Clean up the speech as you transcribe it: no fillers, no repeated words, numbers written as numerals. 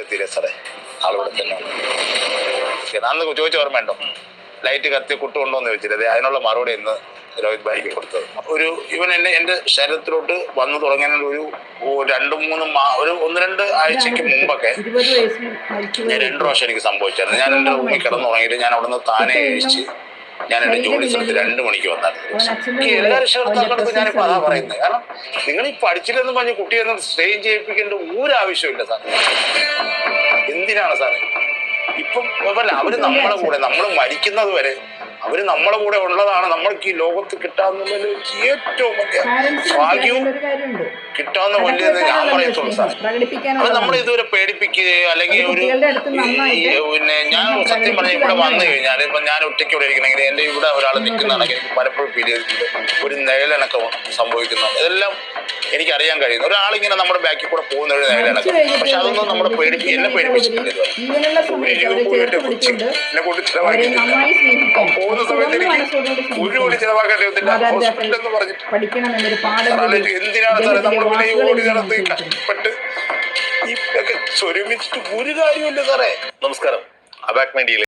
എത്തിയില്ലേ സാറേ? ആളിവിടെ തന്നെ അന്ന് ചോദിച്ച ഓർമ്മയുണ്ടോ? ലൈറ്റ് കത്തി കുട്ടുകൊണ്ടോന്ന് ചോദിച്ചില്ലേ? അതിനുള്ള മറുപടി ഇന്ന് രോഹിത് ഭായിക്ക് കൊടുത്തത്. ഇവൻ എൻ്റെ ശരീരത്തിലോട്ട് വന്നു തുടങ്ങിയ ഒരു 1-2 ആഴ്ചക്ക് മുമ്പൊക്കെ ഞാൻ 2 പ്രാവശ്യം എനിക്ക് സംഭവിച്ചായിരുന്നു. ഞാൻ എൻ്റെ റൂമിൽ കിടന്നുറങ്ങിയിട്ട് ഞാൻ അവിടെ നിന്ന് താനെ കഴിച്ച് ഞാൻ എൻ്റെ ജോലി സ്ഥലത്ത് 2 മണിക്ക് വന്നായിരുന്നു. ഈ എല്ലാ രക്ഷകർത്താക്കളടുത്ത് ഞാനിപ്പോൾ അതാ പറയുന്നത്. കാരണം നിങ്ങൾ ഈ പഠിച്ചില്ലെന്ന് പറഞ്ഞ് കുട്ടിയൊന്നും സ്ട്രെയിൻ ചെയ്യിപ്പിക്കേണ്ട ഒരാവശ്യമില്ല സാർ. എന്തിനാണ് സാറേ? ഇപ്പം അവര് നമ്മളെ കൂടെ, നമ്മൾ മരിക്കുന്നത് വരെ അവര് നമ്മളെ കൂടെ ഉള്ളതാണ്. നമ്മൾക്ക് ഈ ലോകത്ത് കിട്ടാവുന്നതിൽ ഏറ്റവും വലിയ ഭാഗ്യവും കിട്ടാവുന്ന വലിയെന്ന് ഞാൻ പറയത്തുള്ളൂ സാർ. അത് നമ്മളെ ഇതുവരെ പേടിപ്പിക്കുകയോ അല്ലെങ്കിൽ ഞാൻ സത്യം പറഞ്ഞ ഇവിടെ വന്നു കഴിഞ്ഞാൽ ഇപ്പൊ ഞാൻ ഒറ്റയ്ക്ക് ഇവിടെ ഇരിക്കണമെങ്കിൽ എന്റെ ഇവിടെ ഒരാൾ നിൽക്കുന്നതാണെങ്കിൽ എനിക്ക് പലപ്പോഴും ഫീൽ ചെയ്തിട്ടുണ്ട്. ഒരു നിഴലിണക്കം സംഭവിക്കുന്നുണ്ട്. ഇതെല്ലാം എനിക്കറിയാൻ കഴിയുന്നു. ഒരാളിങ്ങനെ നമ്മുടെ ബാക്കിൽ കൂടെ പോകുന്ന ഒരു നിഴലിണക്കം. പക്ഷെ അതൊന്നും എന്നെ പേടിപ്പിച്ചിട്ടില്ല. എന്നെ കൊണ്ട് ചിലവാക്കിയിട്ടില്ല. പോകുന്ന സമയത്ത് എനിക്ക് ഒരു കോടി ചിലവാക്കാൻ ഹോസ്പിറ്റലെന്ന് പറഞ്ഞിട്ട് എന്തിനാണ് സാറേ നമ്മൾ ഈ ഓടി നടത്തി കഷ്ടപ്പെട്ട് ഈ സ്വരൂപിച്ചിട്ട് ഒരു കാര്യമില്ല സാറേ. നമസ്കാരം. അബാക് മീഡിയയിലെ